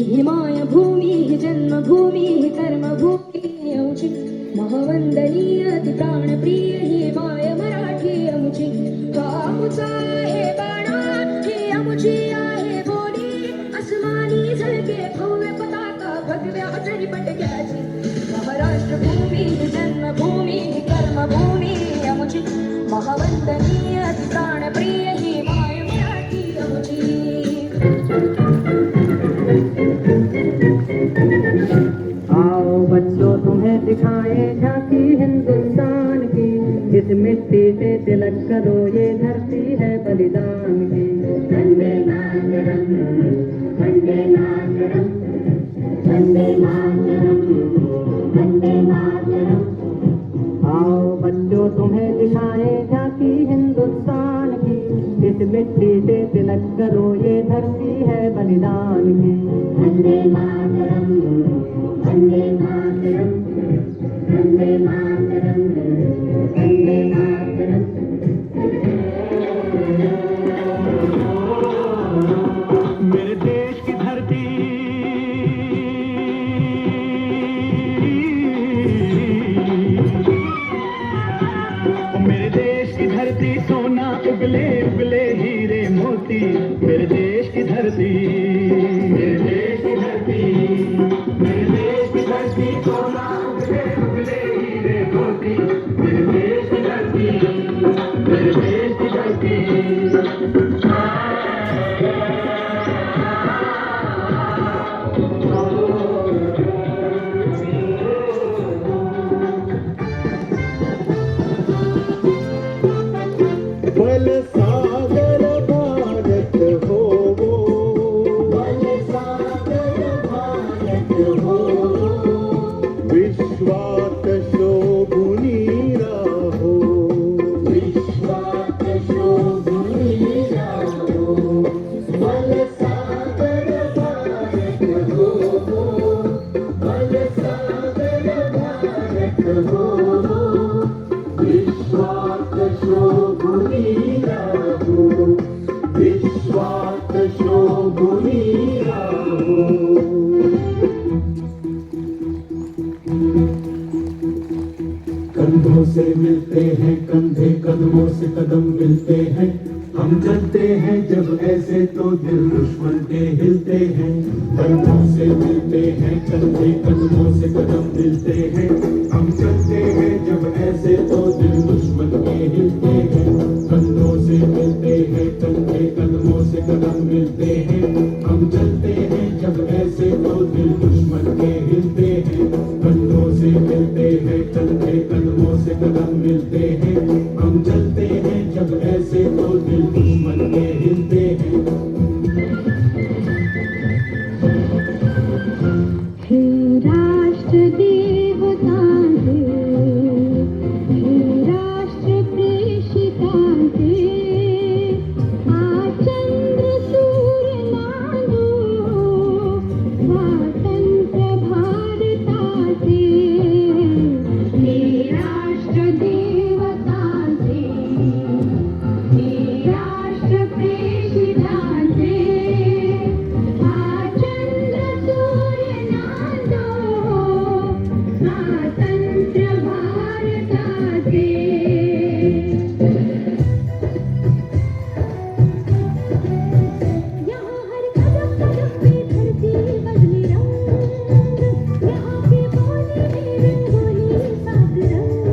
हिमाय भूमी हि जन्मभूमी हि कर्मभूमी अमुची महावंदनीय अति प्राणप्रिय ही माय मराठी अमुची हा अमुचा आहे बाणा ही अमुची आहे बोली आसमानी झळके भव्य पताका भगव्या अजनी पटक्याची महाराष्ट्र भूमी हि जन्मभूमी हि कर्मभूमी अमुची महावंदनीय अति प्राणप्रिय ही माय मराठी अमुची आओ बच्चों तुम्हें दिखाए झांकी हिंदुस्तान की इस मिट्टी से तिलक करो ये धरती है बलिदान की वंदे मातरम वंदे मातरम वंदे मातरम वंदे मातरम। आओ बच्चों तुम्हें दिखाए झांकी हिंदुस्तान की इस मिट्टी से तिलक करो ये धरती है बलिदान की वंदे मातरम वंदे मातरम वंदे मातरम वंदे मातरम। मेरे देश की धरती मेरे देश की धरती सोना उगले उगले हीरे मोती मेरे देश की धरती मेरे देश की धरती मेरे देश की धरती सोना उगले उगले हीरे मोती मेरे देश की धरती मेरे देश की धरती। बल सागर भारत हो वो बल सागर भारत हो विश्वात शोभुनी राहो विश्वात शोभुनी राहो बल सागर भारत हो वो बल सागर भारत हो विश्वात शोभुनी राहो विश्वात शोभुनी राहो। कंधों से मिलते हैं कंधे कदमों से कदम मिलते हैं हम चलते हैं जब ऐसे तो दिल दुश्मन के हिलते हैं कंधों से मिलते हैं कंधे कदमों से कदम मिलते हैं हम चलते हैं जब ऐसे तो दिल दुश्मन के हिलते हैं कंधों से मिलते हैं कंधे कदमों से कदम मिलते हैं हम चलते हैं जब ऐसे तो दिल दुश्मन के हिलते हैं कंधों से मिलते हैं कंधे कदमों से कदम मिलते हैं हम चलते हैं जब ऐसे तो दिल दुश्मन के हिलते हैं। हे राष्ट्र देवतांचे हे राष्ट्र प्रेषितांचे चंद्र सूर्य नांदो स्वातंत्र्य भारताचे हे राष्ट्र देवतांचे हे राष्ट्र प्रेषितांचे चंद्र सूर्य नांदो स्वातंत्र्य भारताचे। यहाँ हर कदम कदम पे धरती बदले रंग यहाँ की बोली में रंगोली सात रंग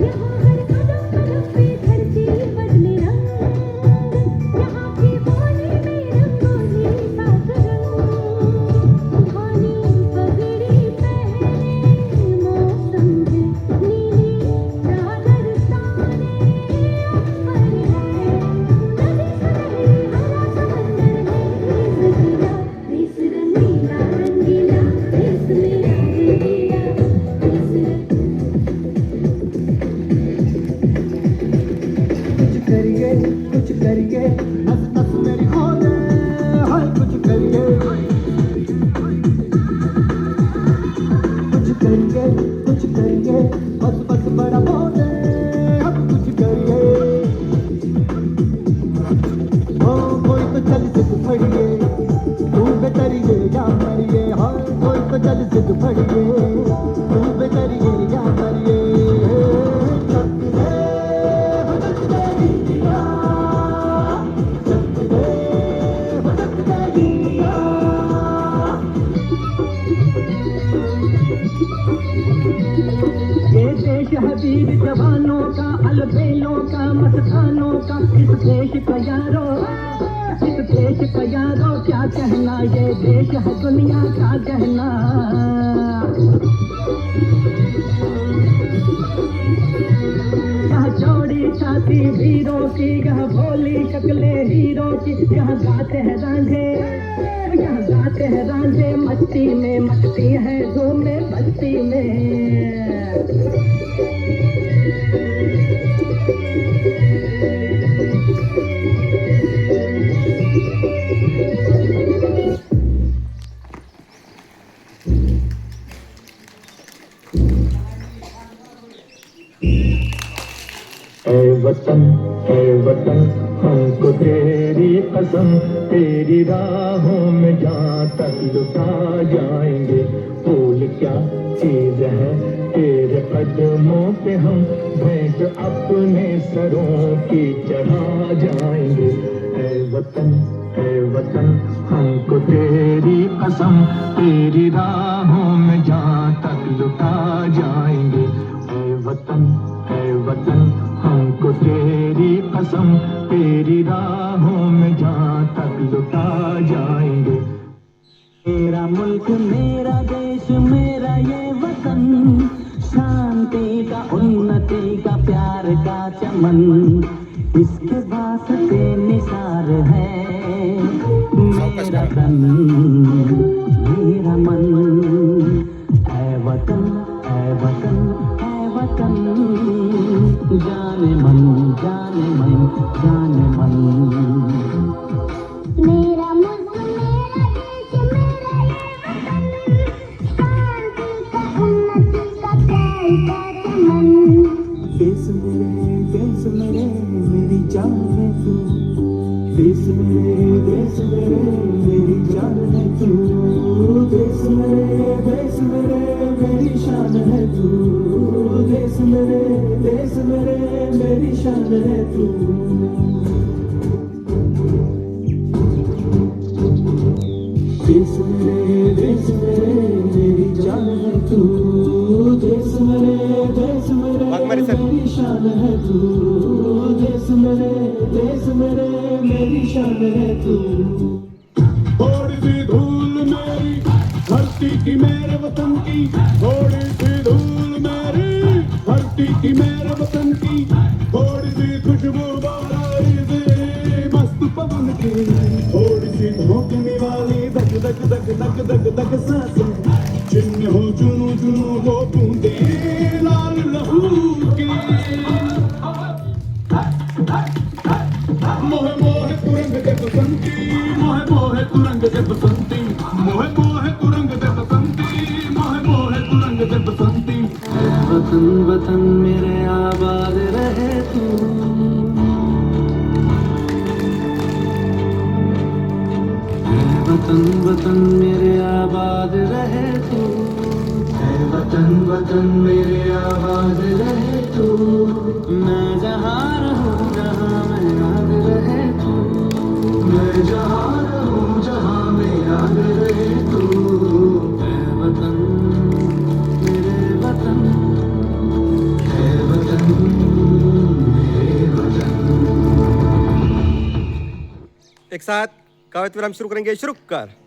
यहाँ हर कदम कदम पे धरती बदले रंग यहाँ की बोली में रंगोली सात रंग धानी पगड़ी पहने मौसम है नीली चादर ताने अंबर है नदी सनहरी हरा समंदर है देश रंगीला रंगीला देश मेरा रंगीला कुछ करिए नस नस मेरी खोले हाय कुछ करिए बस बस बड़ा बोले अब कुछ करिए ओ कोई तो चल से खड़िए तू बेतरिए या जग पड़िए तू बेकरिए या करिए ये देश है वीर जवानों का अलबेलों का मस्तानों का इस देश का यारो क्या कहना ये देश है दुनिया का गहना यह चौड़ी छाती वीरों की यह भोली शक्लें हीरों की यह गाते हैं रांझे मस्ती है झूमे बस्ती में ऐ वतन हमको तेरी कसम तेरी राहों में जहाँ तक लुटा जाएंगे फूल क्या चीज है तेरे कदमों पे हम भेंट अपने सरों की चढ़ा जाएंगे ऐ वतन हमको तेरी कसम तेरी राहों में जहाँ तक लुटा जाएंगे ऐ वतन हमको तेरी कसम तेरी राहों में जहाँ तक लुटा जाएंगे मेरा मुल्क मेरा देश मेरा ये वतन शांति का उन्नति का प्यार का चमन इसके वास्ते निसार है मेरा तन मेरा मन ऐ वतन जाने मन मेरा मुल्क मेरा देश मेरा ये वतन शांति का उन्नति का प्यार का चमन देश मेरे मेरी जान है तू देश मेरे मेरी जान है तू देश मेरे मेरी शान है तू देश मेरे मेरी शान है तू देश मेरे मेरी जान है तू देश मेरे मेरी शान है तू देश मेरे मेरी शान है तू थोड़ी सी धूल मेरी धरती की मेरे वतन की थोड़ी सी धूल मेरी धरती की मेरे वतन की थोड़ी सी खुशबू बारिश मस्त पवन की थोड़ी सी धोखने वाली धक सांसें जिनमें हो चुनू वो बूंदे लाल लहू की मोहे तुरंग दे बसंती मोहे तुरंग दे बसंती मोहे तुरंग दे बसंती मोहे तुरंग दे बसंती वतन मेरे आबाद रहे तू वतन मेरे आबाद रहे तू वतन मेरे आबाद रहे तू मैं जहाँ रहूँ जहाँ मैं याद रहे तू मैं जहाँ रहूँ जहाँ मैं याद रहे तू वतन मेरे वतन मेरे वतन एक साथ काव्य विराम शुरू करेंगे शुरू कर